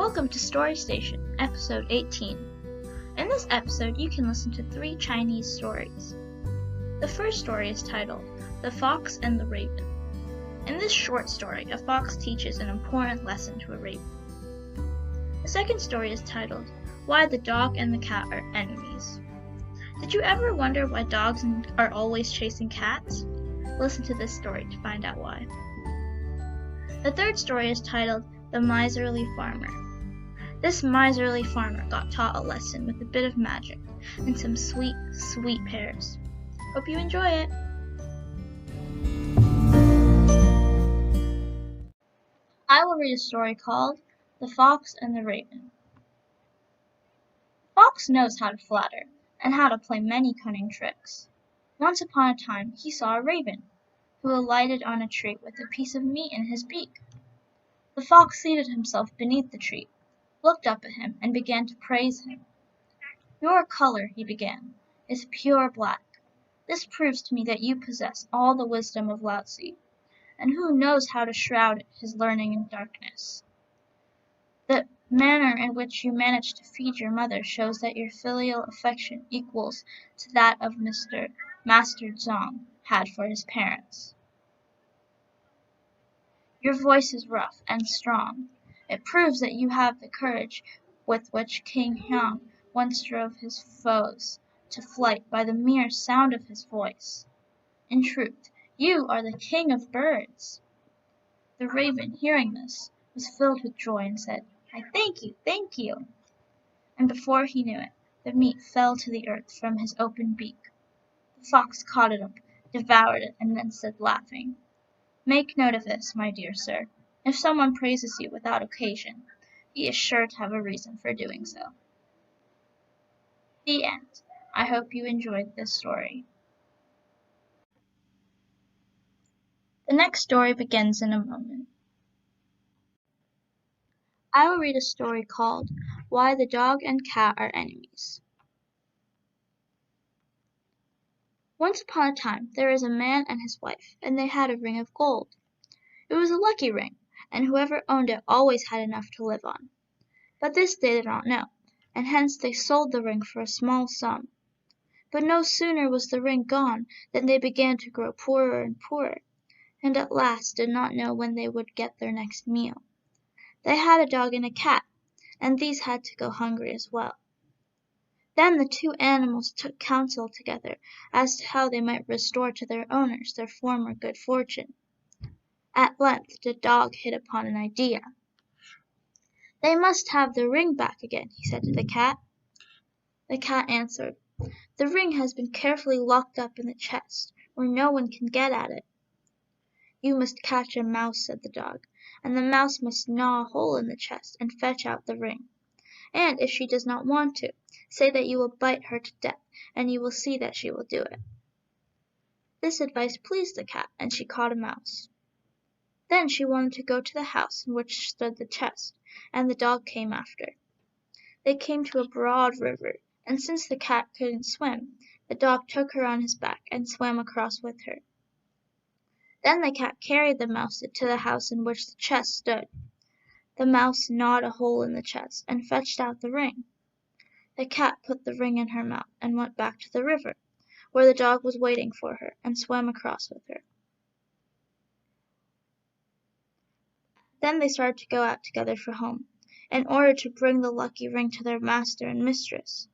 Welcome to Story Station, episode 18. In this episode, you can listen to 3 Chinese stories. The first story is titled, The Fox and the Raven. In this short story, a fox teaches an important lesson to a raven. The second story is titled, Why the Dog and the Cat Are Enemies. Did you ever wonder why dogs are always chasing cats? Listen to this story to find out why. The third story is titled, The Miserly Farmer. This miserly farmer got taught a lesson with a bit of magic and some sweet, sweet pears. Hope you enjoy it! I will read a story called The Fox and the Raven. Fox knows how to flatter and how to play many cunning tricks. Once upon a time he saw a raven, who alighted on a tree with a piece of meat in his beak. The fox seated himself beneath the tree, looked up at him, and began to praise him. "Your color," he began, "is pure black. This proves to me that you possess all the wisdom of Lao Tzu, and who knows how to shroud his learning in darkness. The manner in which you manage to feed your mother shows that your filial affection equals to that of Master Zhang had for his parents. Your voice is rough and strong. It proves that you have the courage with which King Hyang once drove his foes to flight by the mere sound of his voice. In truth, you are the king of birds." The raven, hearing this, was filled with joy and said, "I thank you." And before he knew it, the meat fell to the earth from his open beak. The fox caught it up, devoured it, and then said, laughing, "Make note of this, my dear sir. If someone praises you without occasion, he is sure to have a reason for doing so." The end. I hope you enjoyed this story. The next story begins in a moment. I will read a story called, Why the Dog and Cat Are Enemies. Once upon a time there was a man and his wife, and they had a ring of gold. It was a lucky ring, and whoever owned it always had enough to live on. But this they did not know, and hence they sold the ring for a small sum. But no sooner was the ring gone than they began to grow poorer and poorer, and at last did not know when they would get their next meal. They had a dog and a cat, and these had to go hungry as well. Then the 2 animals took counsel together as to how they might restore to their owners their former good fortune. At length the dog hit upon an idea. "They must have the ring back again," he said to the cat. The cat answered, "The ring has been carefully locked up in the chest, where no one can get at it." "You must catch a mouse," said the dog, "and the mouse must gnaw a hole in the chest and fetch out the ring. And if she does not want to, say that you will bite her to death, and you will see that she will do it." This advice pleased the cat, and she caught a mouse. Then she wanted to go to the house in which stood the chest, and the dog came after. They came to a broad river, and since the cat couldn't swim, the dog took her on his back and swam across with her. Then the cat carried the mouse to the house in which the chest stood. The mouse gnawed a hole in the chest and fetched out the ring. The cat put the ring in her mouth and went back to the river, where the dog was waiting for her, and swam across with her. Then they started to go out together for home, in order to bring the lucky ring to their master and mistress.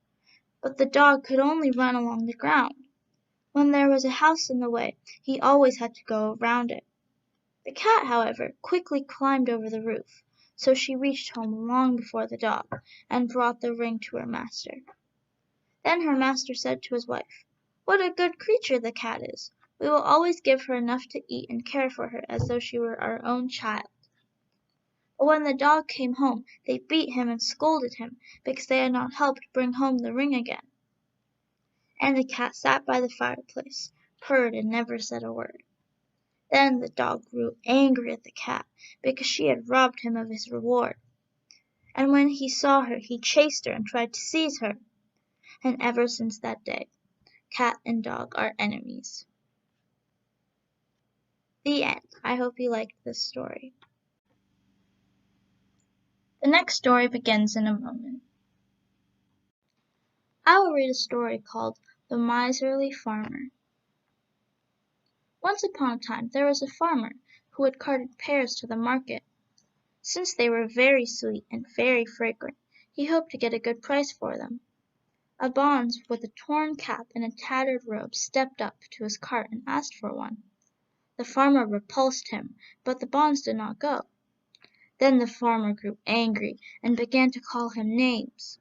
But the dog could only run along the ground. When there was a house in the way, he always had to go around it. The cat, however, quickly climbed over the roof, so she reached home long before the dog, and brought the ring to her master. Then her master said to his wife, "What a good creature the cat is! We will always give her enough to eat and care for her as though she were our own child." But when the dog came home, they beat him and scolded him, because they had not helped bring home the ring again. And the cat sat by the fireplace, purred, and never said a word. Then the dog grew angry at the cat, because she had robbed him of his reward. And when he saw her, he chased her and tried to seize her. And ever since that day, cat and dog are enemies. The end. I hope you liked this story. The next story begins in a moment. I will read a story called The Miserly Farmer. Once upon a time there was a farmer who had carted pears to the market. Since they were very sweet and very fragrant, he hoped to get a good price for them. A bonze with a torn cap and a tattered robe stepped up to his cart and asked for one. The farmer repulsed him, but the bonze did not go. Then the farmer grew angry and began to call him names.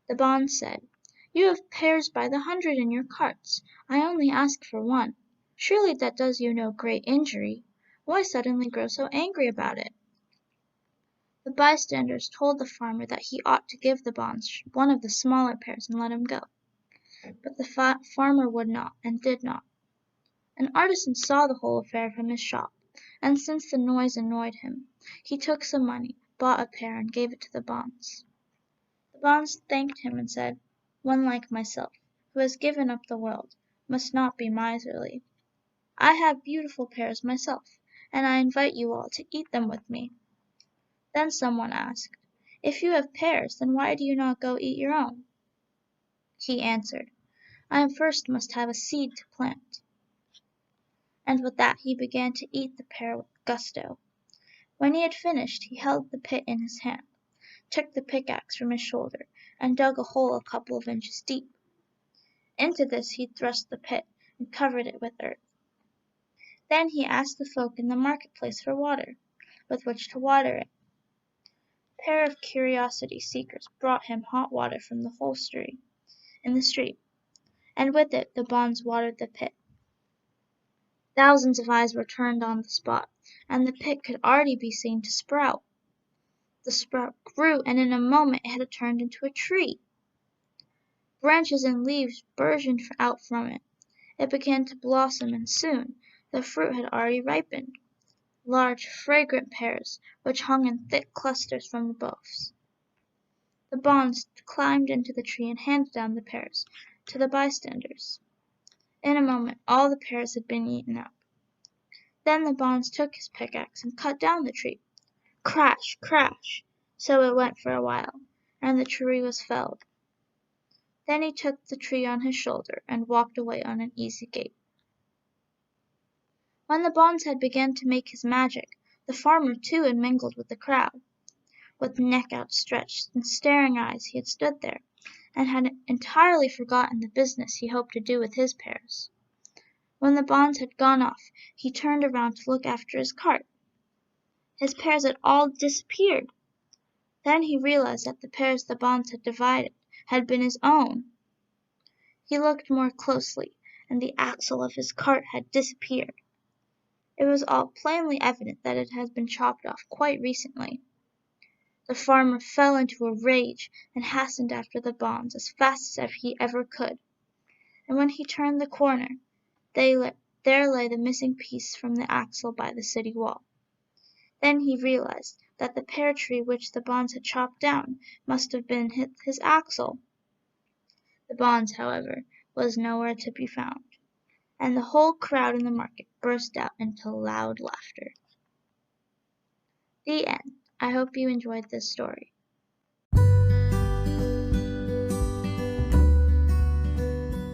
The bonze said, "You have pears by the hundred in your carts. I only ask for one. Surely that does you no great injury. Why suddenly grow so angry about it?" The bystanders told the farmer that he ought to give the bonze one of the smaller pears and let him go. But the farmer would not and did not. An artisan saw the whole affair from his shop, and since the noise annoyed him, he took some money, bought a pear, and gave it to the bonze. The bonze thanked him and said, "One like myself, who has given up the world, must not be miserly. I have beautiful pears myself, and I invite you all to eat them with me." Then someone asked, "If you have pears, then why do you not go eat your own?" He answered, "I first must have a seed to plant." And with that he began to eat the pear with gusto. When he had finished, he held the pit in his hand, took the pickaxe from his shoulder, and dug a hole a couple of inches deep. Into this he thrust the pit, and covered it with earth. Then he asked the folk in the marketplace for water, with which to water it. A pair of curiosity seekers brought him hot water from the hostelry in the street, and with it the bonze watered the pit. Thousands of eyes were turned on the spot, and the pit could already be seen to sprout. The sprout grew, and in a moment it had turned into a tree. Branches and leaves burgeoned out from it. It began to blossom, and soon the fruit had already ripened. Large, fragrant pears, which hung in thick clusters from the boughs. The bonze climbed into the tree and handed down the pears to the bystanders. In a moment all the pears had been eaten up. Then the bonze took his pickaxe and cut down the tree. Crash, crash! So it went for a while, and the tree was felled. Then he took the tree on his shoulder and walked away on an easy gait. When the bonze had begun to make his magic, the farmer too had mingled with the crowd. With neck outstretched and staring eyes he had stood there, and had entirely forgotten the business he hoped to do with his pears. When the bonze had gone off, he turned around to look after his cart. His pears had all disappeared. Then he realized that the pears the bonze had divided had been his own. He looked more closely, and the axle of his cart had disappeared. It was all plainly evident that it had been chopped off quite recently. The farmer fell into a rage and hastened after the bonze as fast as he ever could, and when he turned the corner, there lay the missing piece from the axle by the city wall. Then he realized that the pear tree which the bonze had chopped down must have been his axle. The bonze, however, was nowhere to be found, and the whole crowd in the market burst out into loud laughter. The end. I hope you enjoyed this story.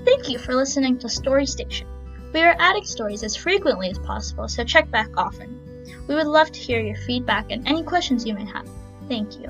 Thank you for listening to Story Station. We are adding stories as frequently as possible, so check back often. We would love to hear your feedback and any questions you may have. Thank you.